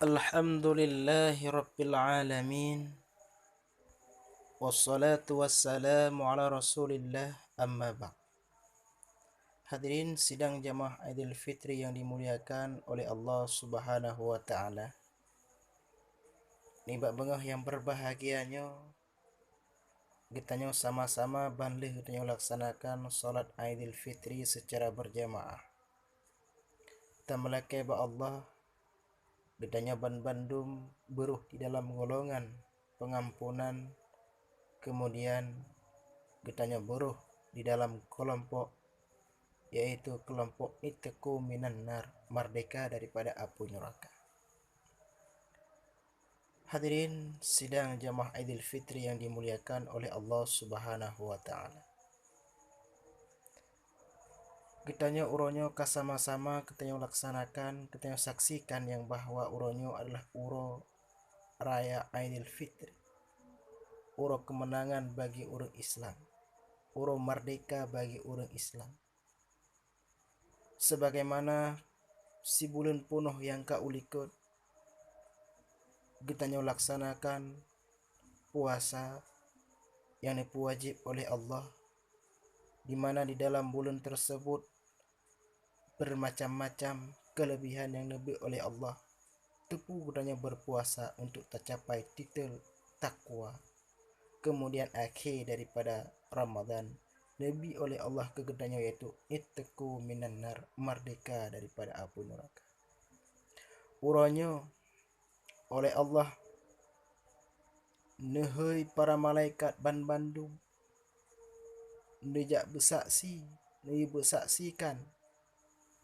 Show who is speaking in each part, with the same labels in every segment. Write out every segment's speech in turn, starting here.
Speaker 1: Alhamdulillahi Rabbil Alamin. Wassalatu wassalamu ala rasulillah, amma ba'd. Hadirin sidang jamaah Aidil Fitri yang dimuliakan oleh Allah Subhanahu wa ta'ala. Nibak bengah yang berbahagianya, Gitanyo sama-sama banlih gitanyo laksanakan solat Aidil Fitri secara berjamaah. Tamlake ba Allah Gitanyo bandum beruh di dalam golongan pengampunan. Kemudian Gitanyo beruh di dalam kelompok, yaitu kelompok itqu minan nar, merdeka daripada api neraka. Hadirin sidang jamaah Aidil Fitri yang dimuliakan oleh Allah Subhanahu wa ta'ala. Gitanyo uronyo kasama-sama gitanyo laksanakan, gitanyo saksikan yang bahwa uronyo adalah uro raya Aidil Fitri, uro kemenangan bagi orang Islam, uro merdeka bagi orang Islam. Sebagaimana si bulan penuh yang kaulikut gitanyo laksanakan puasa yang wajib oleh Allah, di mana di dalam bulan tersebut bermacam-macam kelebihan yang lebih oleh Allah. Tepu gitanyo berpuasa untuk tercapai titel takwa. Kemudian akhir daripada Ramadan lebih oleh Allah ke gitanyo, yaitu itqu minan nar, merdeka daripada api neraka. Uronyo oleh Allah nehoi para malaikat bandum nejak bersaksikan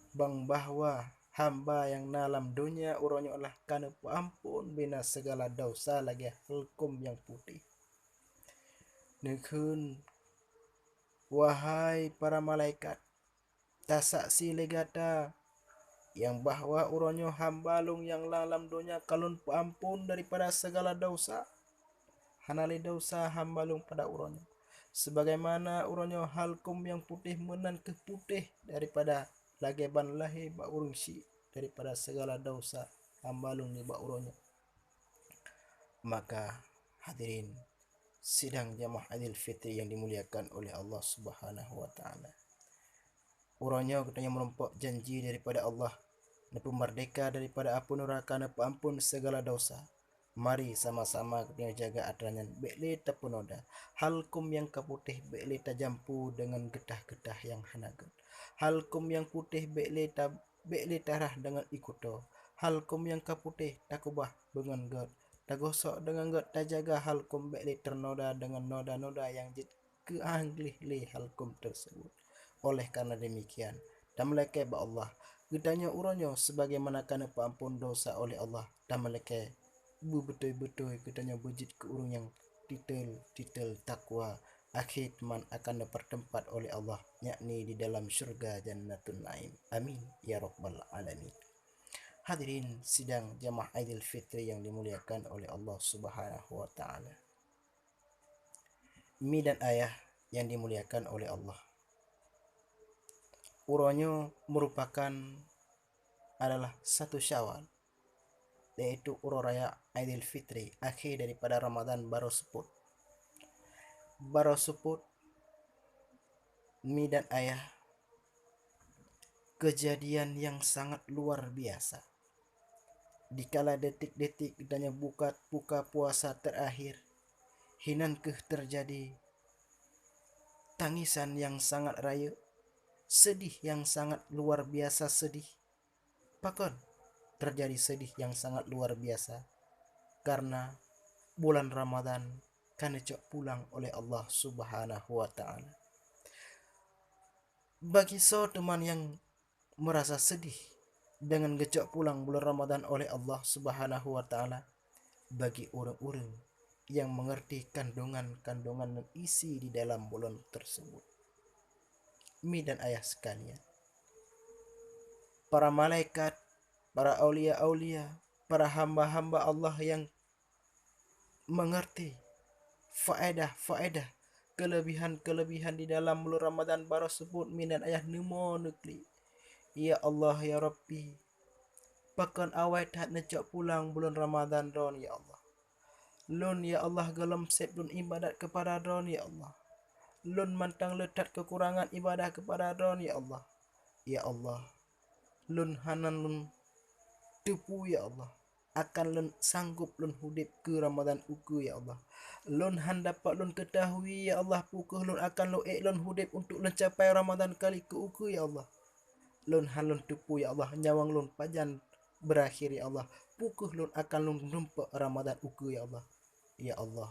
Speaker 1: bang bahwa hamba yang dalam dunia uronyo adalah kana ampun bina segala dosa lagi hukum yang putih. Nekun wahai para malaikat, tasaksi legata yang bahwa uronyo hamba lung yang dalam dunia kalun ampun daripada segala dosa. Hanali dosa hamba lung pada uronyo, sebagaimana uronyo halkum yang putih menan ke putih daripada lageban lahi ba urung si daripada segala dosa hamba lung ni ba uronyo. Maka hadirin sidang jamaah Aidil Fitri yang dimuliakan oleh Allah Subhanahu wa ta'ala, uronyo gitanyo menumpuk janji daripada Allah nepu merdeka daripada api neraka, nepu ampun segala dosa. Mari sama-sama kita jaga aturan bekle tapenoda. Halkum yang keputih bekle tajampu dengan getah-getah yang hanagut. Halkum yang putih bekle tarah dengan ikuto. Halkum yang keputih takubah dengan god. Tagosok dengan god tajaga halkum bekle ternoda dengan noda-noda yang keanglih halkum tersebut. Oleh karena demikian, tamlake ba Allah gitanyo uronyo sebagaimana kana ampun dosa oleh Allah, tamlake betul-betul gitanyo bujit ke urung yang titel takwa. Akhir teman akan bertempat oleh Allah, yakni di dalam syurga Jannatun Naim. Amin ya rabbal alamin. Hadirin sidang jamaah Aidil Fitri yang dimuliakan oleh Allah Subhanahu wa ta'ala. Mi dan ayah yang dimuliakan oleh Allah, uronyo merupakan adalah satu Syawal, yaitu uro raya Aidil Fitri, akhir daripada Ramadan baru seput. Mi dan ayah, kejadian yang sangat luar biasa. Dikala detik-detik gitanyo buka puasa terakhir, hinankah terjadi tangisan yang sangat raya, sedih yang sangat luar biasa sedih. Pakon terjadi sedih yang sangat luar biasa karena bulan Ramadan kan cok pulang oleh Allah Subhanahu wa ta'ala. Bagi teman yang merasa sedih dengan gecok pulang bulan Ramadan oleh Allah Subhanahu wa ta'ala, bagi orang-orang yang mengerti kandungan-kandungan dan isi di dalam bulan tersebut, mi dan ayah sekalian, para malaikat, para aulia-aulia, para hamba-hamba Allah yang mengerti faedah kelebihan di dalam bulan Ramadan baru sebut, mi dan ayah nemo nukli. Ya Allah ya Rabbi, Pakan awai tahat necok pulang bulan Ramadan ron ya Allah. Lun ya Allah galam sep lun ibadat kepada ron ya Allah. Lun mantang letat kekurangan ibadah kepada ron ya Allah. Ya Allah. Lun hanan lun tepu ya Allah. Akan lun sanggup lun hudip ke Ramadan uku ya Allah. Lun han dapat lun ketahui ya Allah pukuh lun akan lun lun hudip untuk lun capai Ramadan kali ke uku ya Allah. Lun han lun tepu ya Allah nyawang lun pajan berakhir ya Allah. Pukuh lun akan lun numpak Ramadan uku ya Allah. Ya Allah.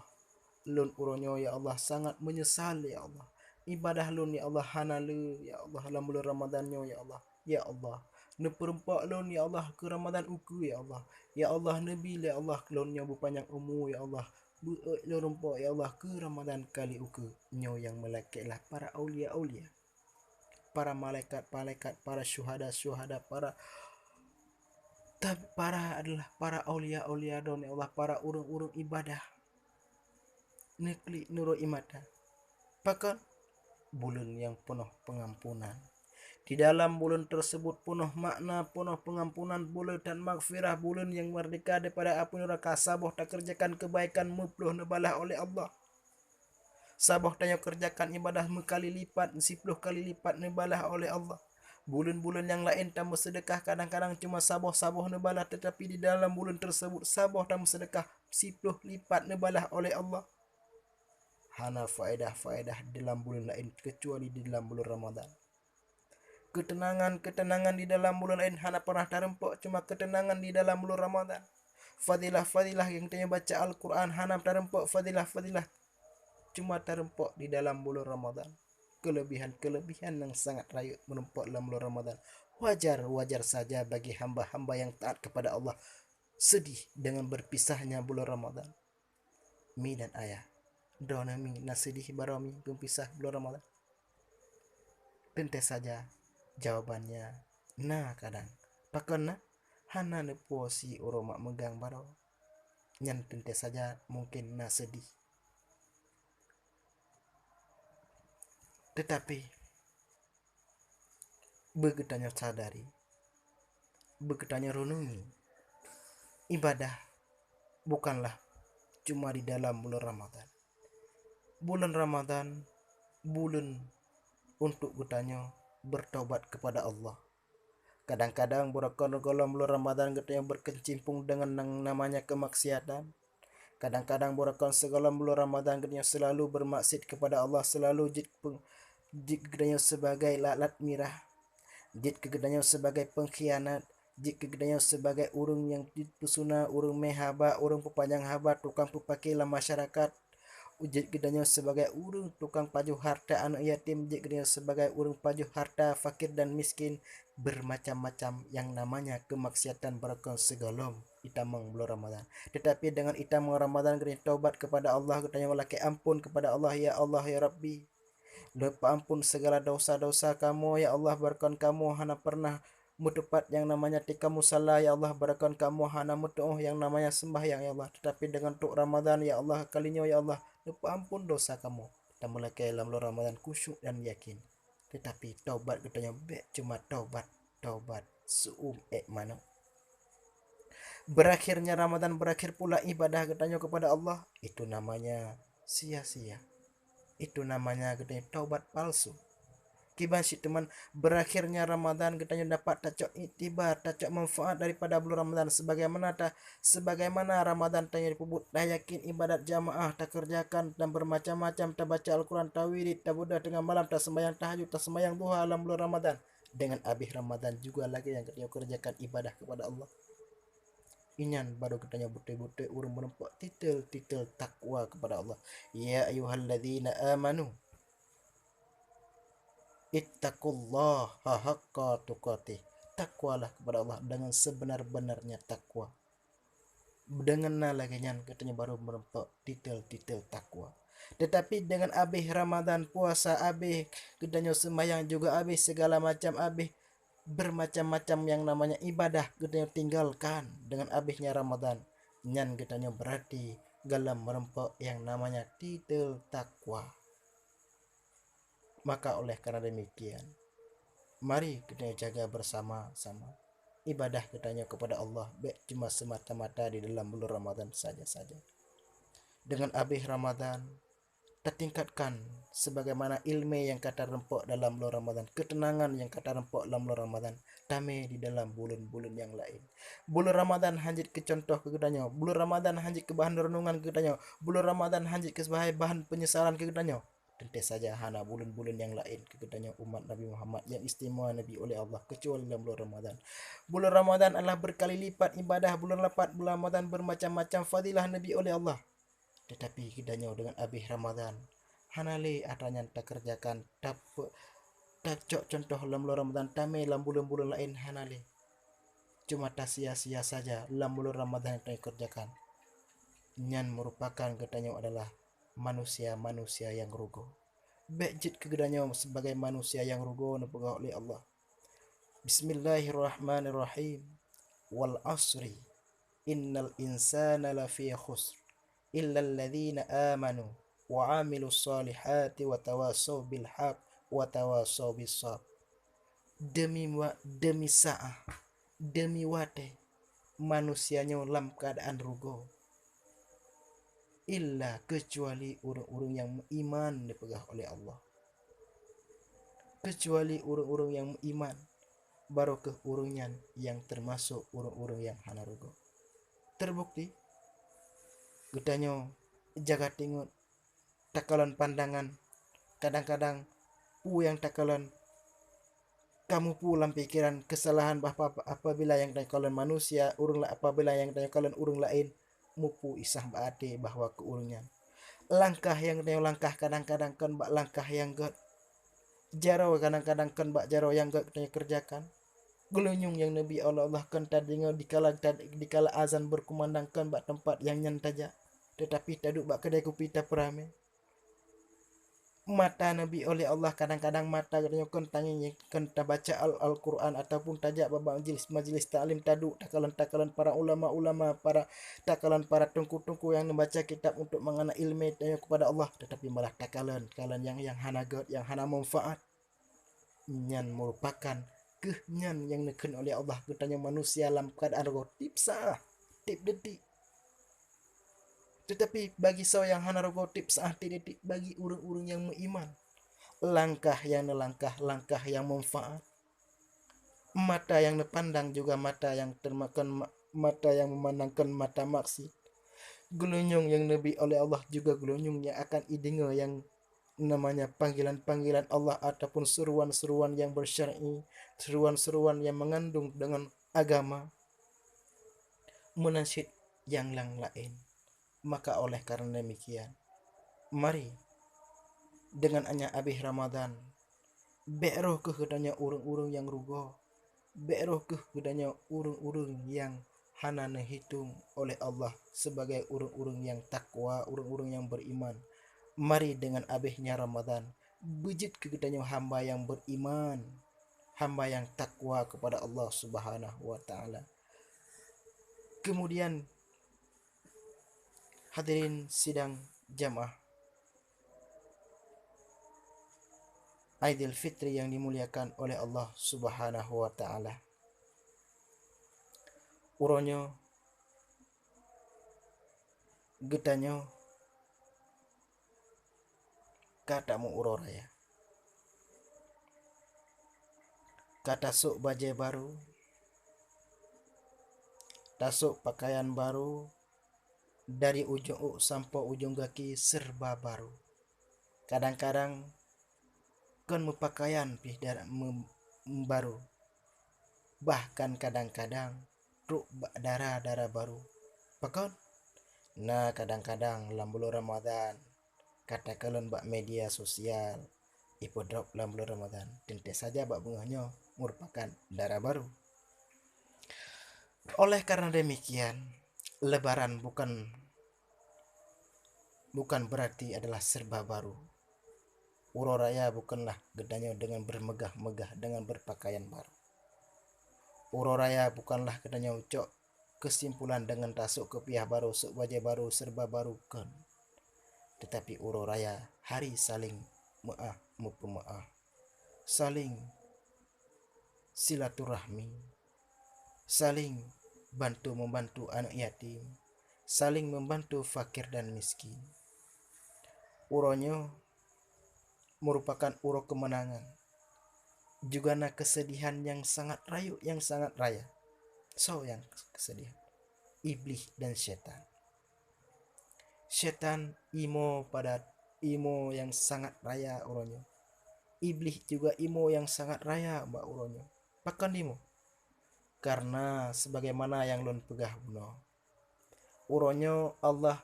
Speaker 1: Lun uronyo ya Allah sangat menyesal ya Allah. Ibadah lun ya Allah hanalu ya Allah dalam bulan Ramadannya ya Allah. Ya Allah. Ne perempak lun ya Allah ke Ramadan uku ya Allah. Ya Allah nabi ya Allah lunnya berpanjang umur ya Allah. Lun rempak ya Allah ke Ramadan kali uku. Nyo yang melekatlah para aulia-aulia. Para malaikat-malaikat, para syuhada-syuhada, para adalah para aulia-aulia don ya Allah, para urung-urung ibadah. Nekli nuro imata. Pakan bulan yang penuh pengampunan. Di dalam bulan tersebut penuh makna, penuh pengampunan, bulan dan maghfirah, bulan yang merdeka daripada apa neraka. Saboh tak kerjakan kebaikan mepluh nebalah oleh Allah. Saboh tanya kerjakan ibadah mekali lipat, 10 kali lipat nebalah oleh Allah. Bulan-bulan yang lain tak bersedekah kadang-kadang cuma saboh-saboh nebalah, tetapi di dalam bulan tersebut saboh tak bersedekah 10 lipat nebalah oleh Allah. Hana faedah-faedah dalam bulan lain kecuali di dalam bulan Ramadan. Ketenangan di dalam bulan lain hana pernah terempok, cuma ketenangan di dalam bulan Ramadan. Fadilah-fadilah yang tanya baca Al-Quran hana terempok, fadilah-fadilah cuma terempok di dalam bulan Ramadan. Kelebihan-kelebihan yang sangat rayut menempok dalam bulan Ramadan. Wajar saja bagi hamba-hamba yang taat kepada Allah sedih dengan berpisahnya bulan Ramadan. Mi dan ayah, dona mi nasedih baromi berpisah bulan Ramadan. Tentu saja jawabannya nah kadang pakana hana neposi oromak megang baro nyan tentu saja mungkin sedih. Tetapi begetanya sadari, begetanya renungi, ibadah bukanlah cuma di dalam bulan Ramadan. Bulan Ramadan bulan untuk getanya bertaubat kepada Allah. Kadang-kadang burakon dalam bulan Ramadan getanya berkecimpung dengan yang namanya kemaksiatan. Kadang-kadang burakon segala bulan Ramadan getanya selalu bermaksud kepada Allah, selalu jid gedanya sebagai lalat mirah, jid gedanya sebagai pengkhianat, jid gedanya sebagai urung yang dipesuna, urung mehaba, urung pepanjang haba, tukang pepakilah masyarakat. Ujit gedanya sebagai urung tukang pajuh harta anak yatim, jid gedanya sebagai urung pajuh harta fakir dan miskin. Bermacam-macam yang namanya kemaksiatan berakon segalom itamang bulan Ramadan. Tetapi dengan itamang Ramadan gedanya taubat kepada Allah, gedanya melaki ampun kepada Allah, ya Allah ya Rabbi, lupa ampun segala dosa-dosa kamu ya Allah, barakan kamu hana pernah mutepat yang namanya tikamu salah ya Allah, barakan kamu hana mutuh yang namanya sembahyang ya Allah. Tetapi dengan tuk Ramadan ya Allah kalinya ya Allah, lupa ampun dosa kamu. Kita mulai ke dalam Ramadan khusyuk dan yakin. Tetapi taubat katanya cuma taubat mana. Berakhirnya Ramadan, berakhir pula ibadah katanya kepada Allah, itu namanya sia-sia. Itu namanya katanya taubat palsu. Kiban si teman, berakhirnya Ramadan katanya dapat tacok itibar, tacok manfaat daripada bulan Ramadan. Sebagaimana Ramadan tanya dipubut, tak yakin ibadat jamaah, tak kerjakan dan bermacam-macam, tak baca Al-Quran, tak wirid, tak budak tengah malam, tak sembahyang tahajud, tak sembahyang duha dalam bulan Ramadan. Dengan habis Ramadan juga lagi yang katanya kerjakan ibadah kepada Allah. Inyan baru katanya betul-betul urung menempat titel takwa kepada Allah. Ya ayyuhalladzina amanu ittaqullaha haqqa tuqatih. Takwalah kepada Allah dengan sebenar-benarnya takwa. Dengan lagi nyan katanya baru menempat titel takwa. Tetapi dengan habis Ramadan, puasa habis, katanya sembahyang juga habis, segala macam habis, bermacam-macam yang namanya ibadah katanya tinggalkan dengan habisnya Ramadan. Nyan katanya berarti galam merempok yang namanya titel takwa. Maka oleh karena demikian, mari kita jaga bersama-sama. ibadah katanya kepada Allah cuma semata-mata di dalam bulan Ramadan saja. Dengan habis Ramadan tertingkatkan sebagaimana ilmu yang kata rempok dalam bulan Ramadan, ketenangan yang kata rempok dalam bulan Ramadan, tame di dalam bulan-bulan yang lain. Bulan Ramadan hanjit ke contoh ke katanya, bulan Ramadan hanjit ke bahan renungan ke katanya, bulan Ramadan hanjit ke sebagai bahan penyesalan ke katanya. Tentu saja hana bulan-bulan yang lain ke katanya umat Nabi Muhammad yang istimewa Nabi oleh Allah kecuali dalam bulan Ramadan. Bulan Ramadan adalah berkali lipat ibadah bulan lepas, bulan Ramadan bermacam-macam fadilah Nabi oleh Allah. Tetapi kidanya dengan habis Ramadan hanale adanya tak kerjakan tak cok contoh dalam bulan Ramadan tame dalam bulan-bulan lain hanale cuma tak sia-sia saja dalam bulan Ramadan yang tak kerjakan. Nyan merupakan katanya adalah manusia-manusia yang rugo. Bejit kegedanya sebagai manusia yang rugo napegah oleh Allah. Bismillahirrahmanirrahim. Wal asri innal insana lafi khusr illa alladhina amanu wa amilus salihati wa tawasaw bil haq wa tawasaw bis sabr. Demi saah, demi wate manusianya dalam keadaan rugo, illa kecuali orang-orang yang iman dipegah oleh Allah. Kecuali orang-orang yang iman, baru ke orangnya yang termasuk orang-orang yang hana rugo. Terbukti katanya jaga tengok takalan pandangan kadang-kadang yang takalan kamu pulang pikiran kesalahan apabila yang takalan manusia urang apabila yang takalan urang lain mupu isah baate bahwa keurungan langkah yang langkah kadang-kadang kan bak langkah yang god jaro kadang-kadang kan bak jaro yang god kerjakan gelunyung yang Nabi Allah kan tadinya dikala azan berkumandangkan bak tempat yang nyantaja tetapi taduk bak kedai kopi tak perame. Mata Nabi oleh Allah kadang-kadang mata katanya kan tanginya kan baca Al-Quran ataupun tajak babak majlis ta'lim taduk takalan para ulama-ulama para takalan para tungku-tungku yang membaca kitab untuk mengenai ilmu kepada Allah tetapi malah takalan yang hana god yang hana manfaat nyan merupakan kehnyan yang neken oleh Allah katanya manusia dalam keadaan rotip sah tip detik. Tetapi bagi saw yang hana rogotip saat detik bagi urang-urang yang beriman langkah yang manfaat, mata yang nepandang juga mata yang termakan mata yang memandangkan mata maksud. Gelunyung yang Nabi oleh Allah juga gelunyung yang akan idengar yang namanya panggilan-panggilan Allah ataupun seruan-seruan yang bersyar'i, seruan-seruan yang mengandung dengan agama, menasyid yang lain. Maka oleh karena demikian, mari dengan hanya habis Ramadan, be'roh ke kedanya urung-urung yang rugo, be'roh ke kedanya urung-urung yang hana hitung oleh Allah sebagai urung-urung yang takwa, urung-urung yang beriman. Mari dengan habisnya Ramadan, bujit ke kedanya hamba yang beriman, hamba yang takwa kepada Allah Subhanahu wa taala. Kemudian hadirin sidang jamaah Aidil Fitri yang dimuliakan oleh Allah Subhanahu wa taala. Uronyo getanyo katamu uroraya. Kata sok baju baru, tasuk pakaian baru, dari ujung sampai ujung kaki serba baru. Kadang-kadang kan pakaian baru. Bahkan kadang-kadang ruk darah baru. Pakon. Nah kadang-kadang dalam bulan Ramadan kata kalian bak media sosial ipo drop dalam bulan Ramadan. Tentu saja bak bunganya merupakan darah baru. Oleh karena demikian, Lebaran bukan berarti adalah serba baru. Uroraya bukanlah gedanya dengan bermegah-megah dengan berpakaian baru. Uroraya bukanlah gedanya ucok kesimpulan dengan tasuk kepiah baru, sok wajah baru, serba baru kan. Tetapi uroraya hari saling maaf, saling silaturahmi, saling bantu membantu anak yatim, saling membantu fakir dan miskin. Uronyo merupakan uro kemenangan, juga kesedihan yang sangat rayu, yang sangat raya. So yang kesedihan, iblis dan setan. Setan imo yang sangat raya uronyo. Iblis juga imo yang sangat raya mbak uronyo. Pakan imo. Karena sebagaimana yang lon pegah buno. Uronyo Allah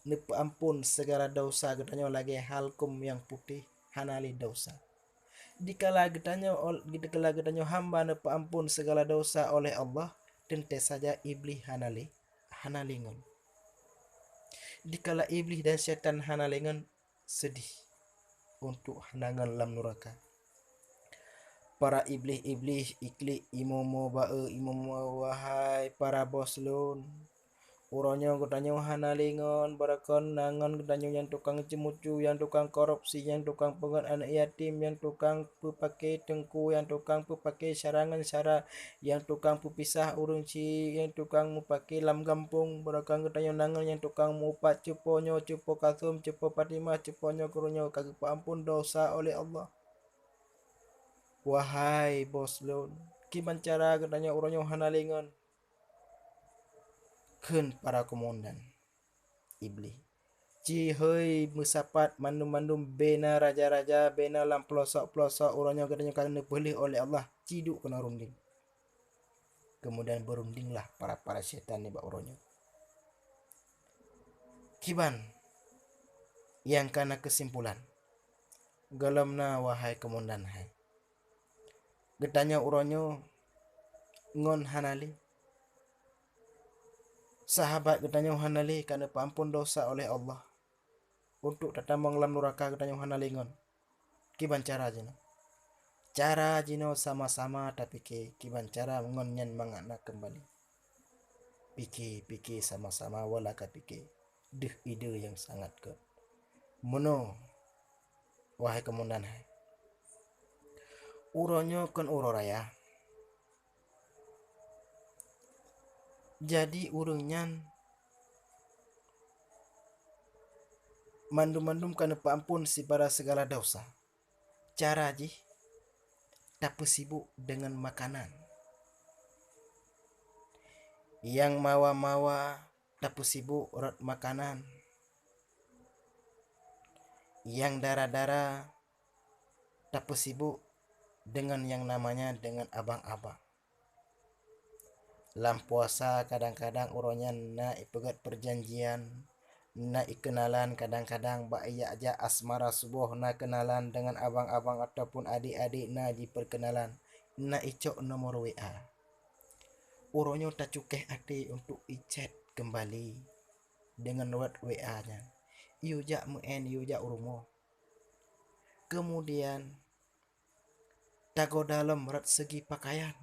Speaker 1: nepe ampun segala dosa getanyo lagi halkum yang putih hanali dosa. Dikala getanyo hamba nepe ampun segala dosa oleh Allah, tentu saja iblis hanalingon. Dikala iblis dan setan hanalingon sedih untuk hanangan lam neraka. Para iblis ikli imomo wahai para bos lun. Uronyo getanyo hanalingon barakon nangon getanyo yang tukang cemucu, yang tukang korupsi, yang tukang pengen anak yatim, yang tukang pakai tengku, yang tukang pakai sarangan syara, yang tukang pisah urunci, yang tukang pakai lam gampung barakon getanyo nangon, yang tukang mupat cuponyo, cupo kasum, cupo patimah, cuponyo kurunyo kagak ampun dosa oleh Allah. Wahai bos lun, kiban cara getanyo uronyo hanalingon ken para komandan iblis. Ci hei musapat mandum-mandum bena raja-raja, bena lam pelosok-pelosok uronyo getanyo kena boleh oleh Allah ciduk kena runding. Kemudian berundinglah para setan ni bak uronyo. Kiban yang kana kesimpulan galamna wahai komandan hai. Getanyo uronyo ngon hanali sahabat getanyo hanali karena paampun dosa oleh Allah. Untuk tatamang lam neraka getanyo hanalingon. Kiban cara jino? Cara jino sama-sama tapi kiban cara ngonyan mangana kembali. Pikir sama-sama walaka pikir. Deh ide yang sangat ke. Mono wahai komandan hai. Uronyo kan uro raya. Jadi urungnyan mandum-mandum kana paampun si para segala dosa. Cara ji tak sibuk dengan makanan. Yang mawa-mawa tak sibuk urat makanan. Yang darah-darah tak sibuk dengan yang namanya dengan abang-abang. Lam puasa kadang-kadang uronya na ipegat perjanjian, na ikenalan kadang-kadang ba iya aja asmara subuh na kenalan dengan abang-abang ataupun adik-adik na diperkenalan, na icok nomor WA. Uronyo tak cukeh hati untuk ichat kembali dengan WA-nya. Iujak muen iujak urumo. Kemudian tago dalam rat segi pakaian.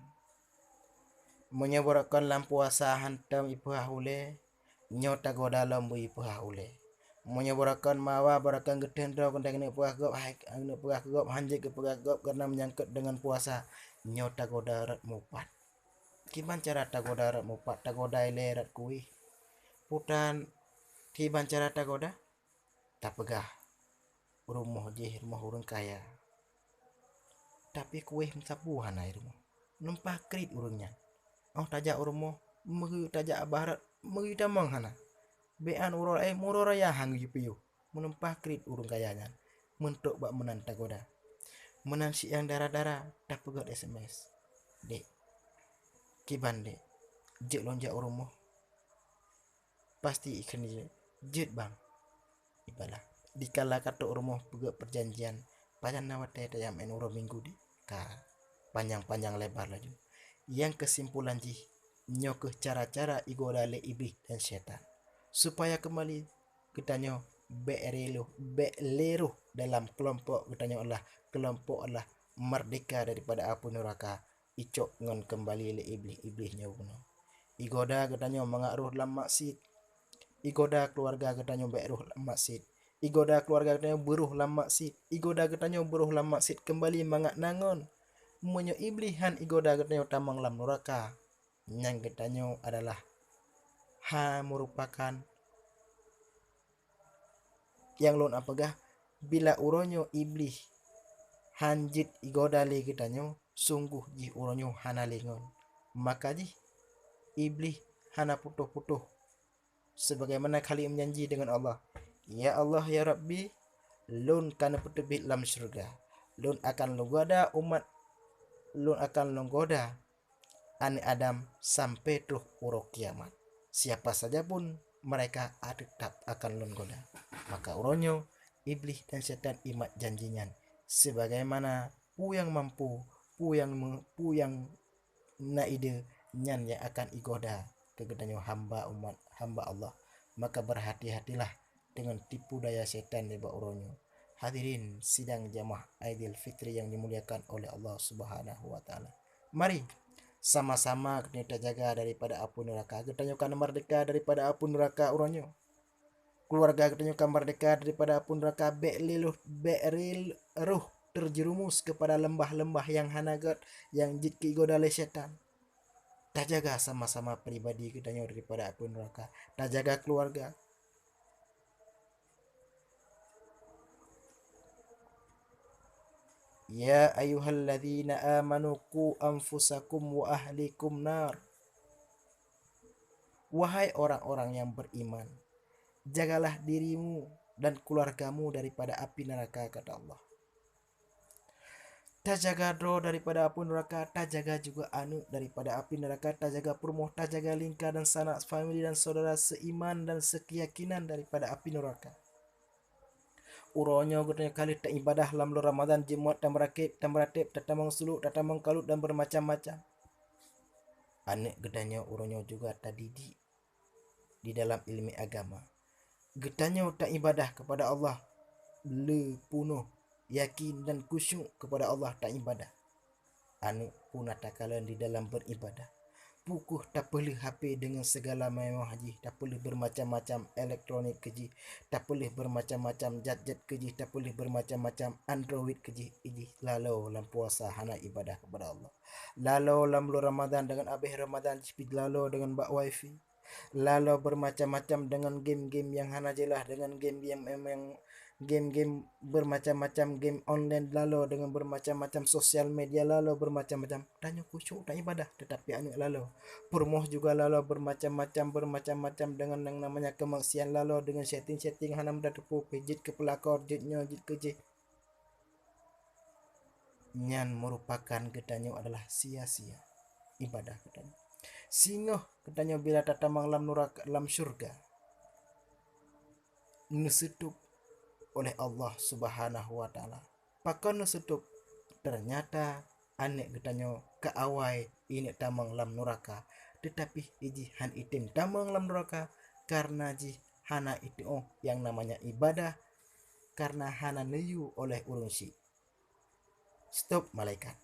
Speaker 1: Menyebarkan lampu puasa hantam ipah ule, nyota go dalam bu ipah ule. Menyebarkan mawa barakan getendro kendang ne puah gop hai ne puah gop hanjek ke puah gop karena menyangkut dengan puasa, nyota go darat mupat. Kiban cara tago darat mupat tago dai lerat kui. Putan kiban cara tago da? Tak pegah. Rumah urun kaya. Tapi kuih mensapuhan air rumah. Numpah krit urunnya. Oh tajak urumo megi tajak barat megi tamang hana bean uror muror ya hang yupiu menempah krit urung kayanya mentok bak menan tagoda menan si yang darah-darah tak pegat SMS dek kiban dek jet lonjak urumo pasti ikan jet bang ibalah dikala kato urumo pegat perjanjian pajan nawate tayam en uro minggu di ka panjang-panjang lebar lagi. Yang kesimpulan ji nyoke cara-cara igodale iblis dan setan supaya kembali getanyo be'leruh dalam kelompok getanyo Allah kelompok Allah merdeka daripada api neraka icok ngon kembali le iblisnya buno igoda getanyo mengaruh lam maksud igoda keluarga getanyo beruh lam maksud igoda keluarga getanyo beruh lam maksud igoda getanyo beruh lam maksud kembali mangat nangon menyo iblihan igoda getanyo tamang lam neraka yang getanyo adalah merupakan yang lon apagah bila uronyo iblis hanjit igoda le getanyo sungguh ji uronyo hana lengon, maka ji iblis hana putuh-putuh sebagaimana kali menjanji dengan Allah, ya Allah ya Rabbi, lun kana putubit lam surga, lun akan logoda umat, lun akan logoda ani Adam sampai tuh uro kiamat. Siapa saja pun mereka tetap akan lun goda. Maka uronyo iblis dan setan imat janjinya sebagaimana pu yang mampu, pu yang naide nyan yang akan igoda kegedanyo hamba umat hamba Allah. Maka berhati-hatilah dengan tipu daya setan di bawah uronyo. Hadirin sidang jamaah Aidil Fitri yang dimuliakan oleh Allah Subhanahu wa taala. Mari sama-sama kita jaga daripada api neraka. Getanyo kan merdeka daripada api neraka uronyo. Keluarga getanyo kan merdeka daripada api neraka, be'ril ruh terjerumus kepada lembah-lembah yang hanagat yang jit kigoda oleh setan. Tak jaga sama-sama pribadi getanyo daripada api neraka. Tak jaga keluarga. Ya ayyuhalladzina amanu qu anfusakum wa ahlikum nar. Wahai orang-orang yang beriman, jagalah dirimu dan keluargamu daripada api neraka, kata Allah. Tak jaga do daripada api neraka, tak jaga juga anak daripada api neraka, tak jaga perumoh, tak jaga lingkar dan sanak famili dan saudara seiman dan sekeyakinan daripada api neraka. Uronyo gotanya kali tak ibadah lam Ramadan Jumat dan meratib tak tamang suluk tak tamang kalut dan bermacam-macam. Anak gedanyo uronyo juga tak didik di dalam ilmu agama. Gedanyo tak ibadah kepada Allah le punuh yakin dan khusyuk kepada Allah tak ibadah. Anak pun tak kalah di dalam beribadah. Pukuh tak boleh HP dengan segala mewah ji, tak boleh bermacam-macam elektronik keji, tak boleh bermacam-macam jat-jat keji, tak boleh bermacam-macam Android keji. Iji lalu lam puasa hana ibadah kepada Allah. Lalu lam Ramadan dengan abih Ramadan speed lalu dengan bak wifi. Lalu bermacam-macam dengan game-game yang hana jelah, dengan game yang memang game-game bermacam-macam game online, lalu dengan bermacam-macam sosial media, lalu bermacam-macam tanya khusyuk tak ibadah, tetapi anak lalu permoh juga lalu bermacam-macam dengan yang namanya kemaksian, lalu dengan setting-setting hanam dah tepu pejit ke pelakor jitnya jit keje nyan merupakan gedanyo adalah sia-sia ibadah gedanyo. Singoh gedanyo bila tatamang lam neraka lam syurga nusutup oleh Allah Subhanahu wa taala. Pakon nusutup ternyata anek getanyo keawai ini tamang lam neraka, tetapi iji han itim tamang lam neraka karena ji hana itu yang namanya ibadah, karena hana neyu oleh urunsi. Stop malaikat.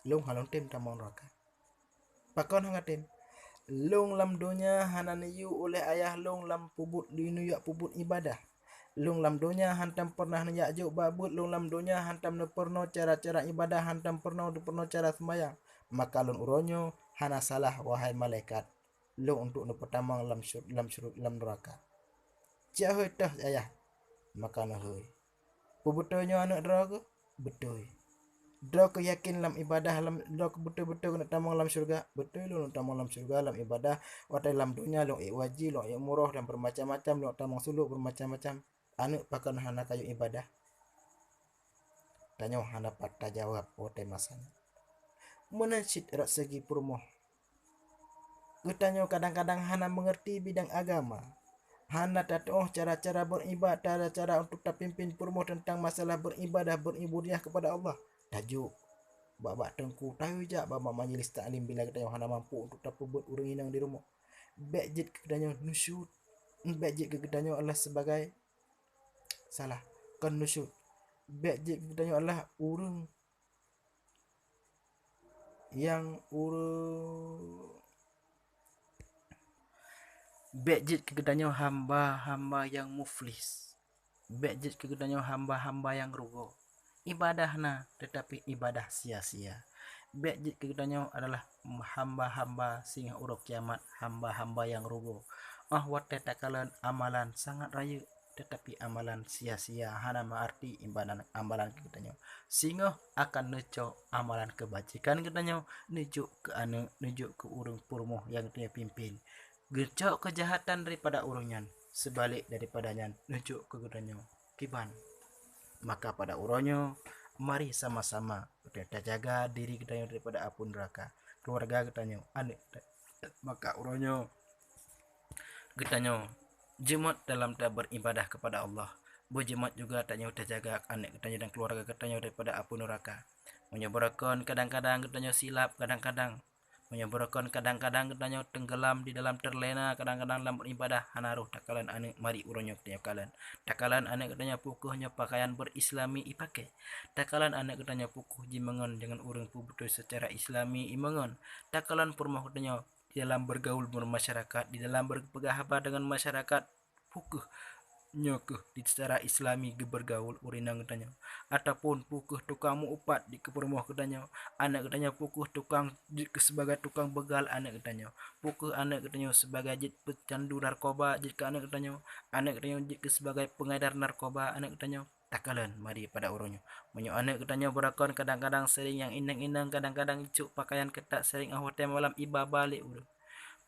Speaker 1: Lung halon tim tamang neraka. Pakon hangatim. Lung lam donya hana neyu oleh ayah lung lam pubut linu yak pubut ibadah. Lung lam donya hantam pernah nyak juk babut, lung lam donya hantam ne perno cara-cara ibadah, hantam perno cara sembahyang. Maka lun uronyo hana salah wahai malaikat. Lung untuk ne pertamang lam neraka. Cia hoi tah ayah. Maka ne hoi. Pubutonyo anak draga betul. Dro ke yakin lam ibadah lam dro betul-betul nak tamang lam syurga, betul lu tamang lam syurga lam ibadah watai lam dunia lu waji lu murah dan bermacam-macam lu tamang suluk bermacam-macam. Anu pakan hana kayu ibadah. Tanyo hana patah jawab watai masanya. Menansit rak segi permoh. Getanyo kadang-kadang hana mengerti bidang agama. Hana tatoh cara-cara beribadah, cara-cara untuk terpimpin permoh tentang masalah beribadah, beribudiyah kepada Allah. Tajuk babak tengku tahu je babak majlis taklim bila kita hana mampu untuk terpebut urang inang di rumah. Bejit kedanyo nusyud. Bejit kedanyo Allah sebagai salah kan nusyud. Bejit kedanyo Allah urang yang bejit kedanyo hamba-hamba yang muflis. Bejit kedanyo hamba-hamba yang rugo. Ibadahna tetapi ibadah sia-sia. Bet jit katanya adalah hamba-hamba singa uruk kiamat, hamba-hamba yang rugo. Wate takalan amalan sangat raya, tetapi amalan sia-sia hana arti imbanan amalan katanya. Singa akan neco amalan kebajikan katanya, nejo ke nejo ke urung purmo yang dia pimpin. Gecok kejahatan daripada urungan, sebalik daripadanya nejo ke katanya kiban. Maka pada uronyo, mari sama-sama kita jaga diri kita daripada api neraka, keluarga kita anak. Maka uronyo kita jemaat dalam beribadah kepada Allah. Berjemaat juga tanya kita jaga anak kita dan keluarga kita daripada api neraka. Menyebarakan kadang-kadang kita silap, kadang-kadang menyebarakan kadang-kadang kita tenggelam di dalam terlena, kadang-kadang dalam beribadah hanaruh takalan anak mari uronyo kita kalian. Takalan anak katanya pukuhnya pakaian berislami ipakai. Takalan anak katanya pukuh jimengon dengan urang pubutu secara islami imengon. Takalan purmah katanya di dalam bergaul bermasyarakat, di dalam berpegahaba dengan masyarakat pukuh nyokuh di secara islami bergaul urinang katanya, ataupun pukuh tukang upat di kepurmoh katanya, anak katanya pukuh tukang sebagai tukang begal anak katanya, pukuh anak katanya sebagai jit pecandu narkoba jika anak katanya jika sebagai pengedar narkoba anak katanya. Takalan mari pada urunyo menyo anak katanya berakon kadang-kadang sering yang inang-inang, kadang-kadang icuk pakaian ketak sering hotel malam iba balik urung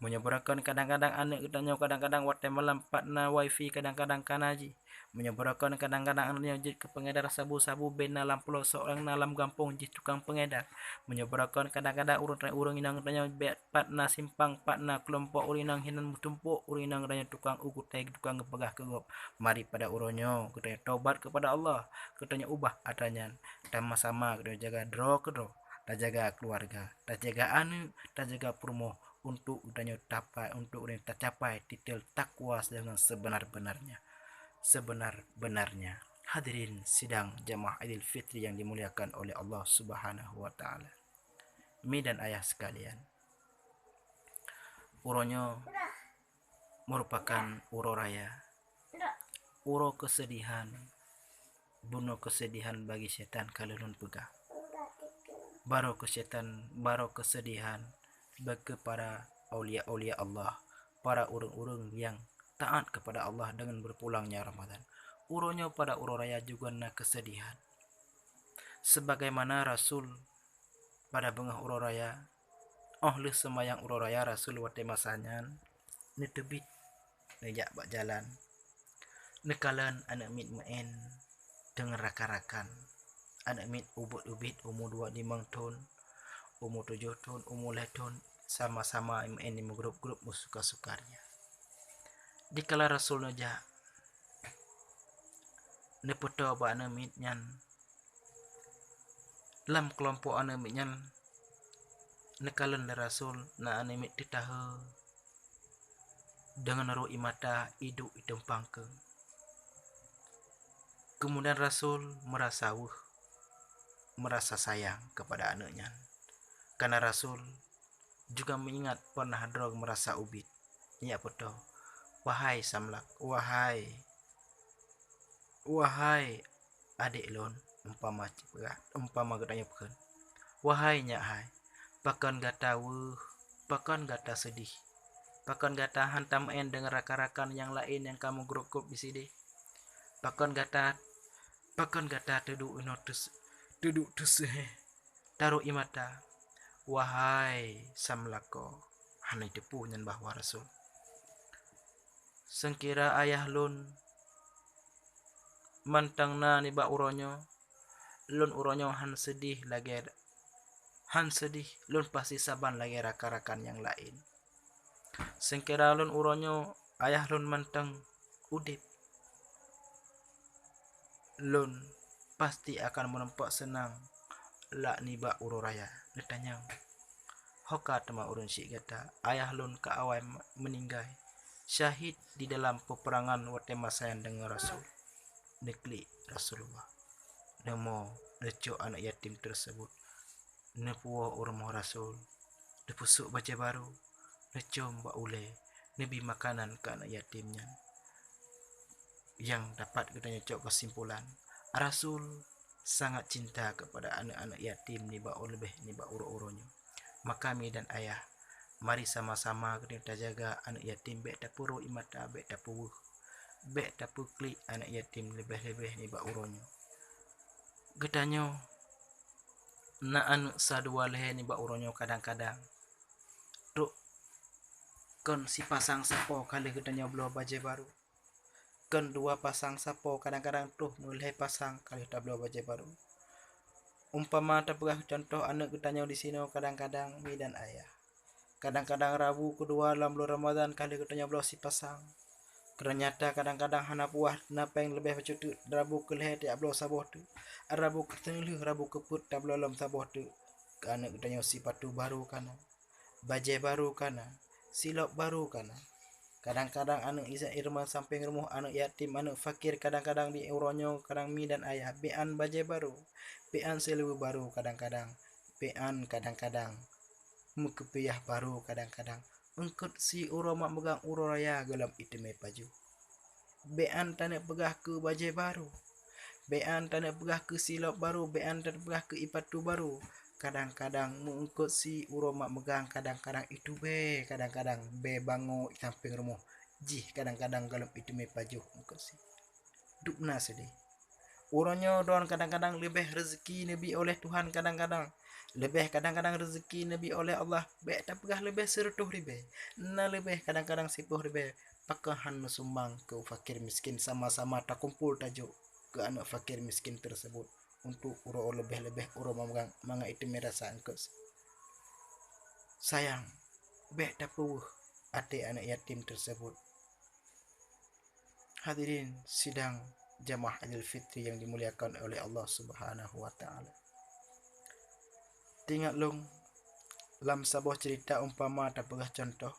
Speaker 1: menyebarakan kadang-kadang anak katanya, kadang-kadang wate malam patna wifi, kadang-kadang kanaji menyebarakan kadang-kadang anaknya jid ke pengedar sabu-sabu ben dalam pelosok orang dalam kampung jid tukang pengedar menyebarakan kadang-kadang urang inang katanya patna simpang patna kelompok urinang hinan tumpuk urinang katanya tukang ugutai tukang gepegah kegop. Mari pada uronyo katanya taubat kepada Allah, katanya ubah adanya sama-sama katanya jaga dro tak jaga keluarga, tak jaga anu, tak jaga purmo untuk udahnya tapai, untuk udahnya tercapai titel takwa dengan sebenar-benarnya. Hadirin sidang jamaah Idul Fitri yang dimuliakan oleh Allah Subhanahu wa taala. Mi dan ayah sekalian, uronyo merupakan uro raya, uro kesedihan, bunuh kesedihan bagi setan kalunun pegah. Baro kesedihan bagi para aulia-aulia Allah, para urung-urung yang taat kepada Allah dengan berpulangnya Ramadan. Uronya pada uro raya juga na kesedihan. Sebagaimana Rasul pada bengah uro raya, le semayang uro raya Rasul wate masanya ni tebit nejak bak jalan. Nekalan anak mit main dengan rakan-rakan. Anak mit ubit umur 25 tahun, umur 7 tahun, umur 8 tahun, sama-sama main di grup-grup suka-sukarnya. Dikala Rasul naja nepoto ba anak mit nyan lam kelompok anak mit nyan nekalan Rasul na anak mit ditahe dengan roh imata idu itempangke. Kemudian Rasul merasa sayang kepada anaknya, karena Rasul juga mengingat pernah drog merasa ubit. Ya betul. Wahai samlak, wahai adik lon, umpama katanya bukan. Wahai nyak hai, pakan gata sedih, pakan gata hantam dengan rakan-rakan yang lain yang kamu grup-grup di sini. Pakan gata duduk taruh imata. Wahai samlako, hanai tepu nyan bahwa Rasul. Sengkira ayah lun mantang na ni ba uronyo, lun uronyo han sedih lun pasti saban lagi rakan-rakan yang lain. Sengkira lun uronyo ayah lun mantang udip, lun pasti akan menempat senang la ni ba uro raya. Ditanya hoka tema urun si kata ayah lun ka awai meninggal syahid di dalam peperangan wate masayan dengan Rasul. Nekli Rasulullah nemo neco anak yatim tersebut, nepuo urmoh Rasul, nepusuk baca baru, neco mbak ule, nebi makanan ke anak yatimnya. Yang dapat katanya cok kesimpulan, Rasul sangat cinta kepada anak-anak yatim ni ba lebih ni ba uro-uronyo. Maka mi dan ayah, mari sama-sama kita jaga anak yatim, bek tapuro imata, bek tapu, bek tapu klik anak yatim lebih-lebih ni ba uronyo. Getanyo na anak sadua leh ni ba uronyo kadang-kadang. Truk kon si pasang sapo kali getanyo belo baje baru. Kon dua pasang sapo kadang-kadang tuh mulai pasang kali tak belo baje baru. Umpama terpegah contoh anak getanyo di sini kadang-kadang mi dan ayah. Kadang-kadang Rabu kedua dalam bulan Ramadan kali getanyo belo si pasang. Ternyata kadang-kadang hana puah napa yang lebih bercutu Rabu keleh tiap belo saboh tu. Rabu ketengah Rabu keput tak belo lam saboh tu. Anak getanyo si patu baru kana. Baje baru kana. Silop baru kana. Kadang-kadang anak Iza Irma samping rumah anak yatim, anak fakir kadang-kadang di uronyo kadang mi dan ayah. Bean baje baru, bean selebu baru kadang-kadang, bean kadang-kadang mukepiyah baru kadang-kadang. Engkut si uro mak megang uro raya gelam itime paju. Bean tanek pegah ke baje baru, bean tanek pegah ke silop baru, bean tanek pegah ke ipatu baru. Kadang-kadang mengikut si uro mak megang kadang-kadang itu be kadang-kadang be bango samping rumah jih kadang-kadang galap itu me pajuh mengikut si dukna sedih uronyo don kadang-kadang lebih rezeki nabi oleh Tuhan kadang-kadang lebih kadang-kadang rezeki nabi oleh Allah be tak pegah lebih serutuh ribe na lebih kadang-kadang sipuh ribe pakahan sumbang ke fakir miskin sama-sama tak kumpul tajuk ke anak fakir miskin tersebut untuk uro lebih-lebih uro memegang manga itu merasa engkau sayang bek tapuh ate anak yatim tersebut. Hadirin sidang jamaah Idul Fitri yang dimuliakan oleh Allah Subhanahu wa taala. Tingat long lam sabuah cerita umpama tapegah contoh.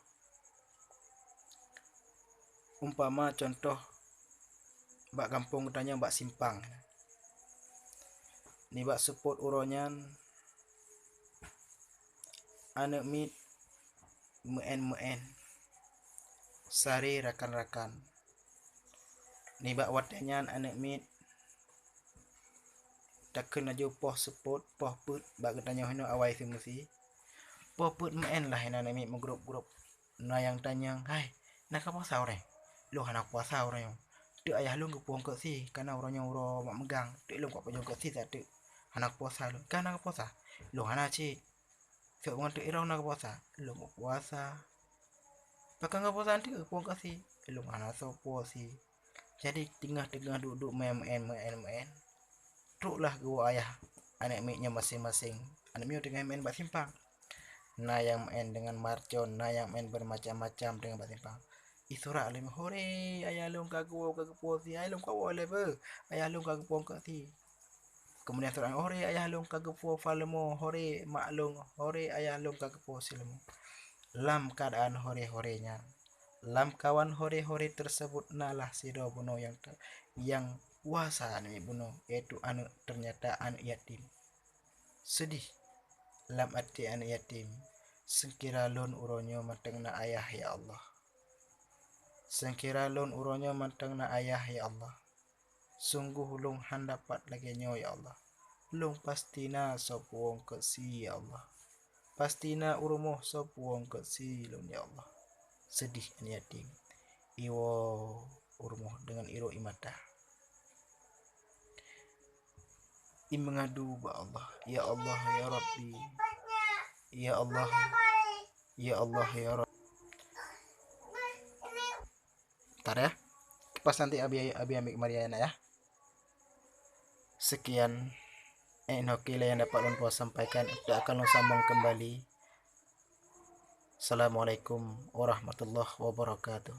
Speaker 1: Umpama contoh bak kampung tanya bak simpang. Ni bak support uronyan anak mit muen sari rakan-rakan. Ni bak watenyan anak mit takkan aja poh support poh put bak tanya hino awai simusi. Poh put muen lah anak mit menggrup-grup. Na yang tanya, "Hai, nak apa sahur Lu anak puasa orang. Tu ayah lu ngepong ke si karena orangnya uro mak megang. Tu lu kok pajong ke si tu. Anak puasa lu. Kan anak puasa. Lu anak cik. Sebab ngantuk irau nak puasa. Lu mau puasa. Pakai ngapa puasa nanti ke pong ke si. Lu anak so puasi. Jadi tengah-tengah duduk main. Truk lah gua ayah. Anak miknya masing-masing. Anak miknya tengah main bak simpang. Nah yang main dengan marcon, nah yang main bermacam-macam dengan bak simpang. Isura alim hore ayah long kagak puasi ayah long kau oleh be ayah long kagak pong si kemudian surah hore ayah long kagak po falemo hore mak long hore ayah long kagak puasi lemo lam keadaan hore-horenya lam kawan hore-hore tersebut nalah siro buno yang puasa nih buno yaitu anak ternyata anak yatim sedih lam hati anak yatim sekira lon uronyo mateng na ayah ya Allah Sengkira lon uronyo mantang na ayah ya Allah. Sungguh lung handapat lagi nyo ya Allah. Lung pastina sopuong ke si ya Allah. Pastina urumoh sopuong ke si lung ya Allah. Sedih ni yatim. Iwo urumoh dengan iro imata. Mengadu ba Allah. Ya Allah ya Rabbi. Ya Allah. Ya Allah ya Rabbi. Ntar ya. Pas nanti abi ambil Mariana ya. Sekian Nokila yang dapat Lon sampaikan. Kita akan sambung kembali. Assalamualaikum warahmatullahi wabarakatuh.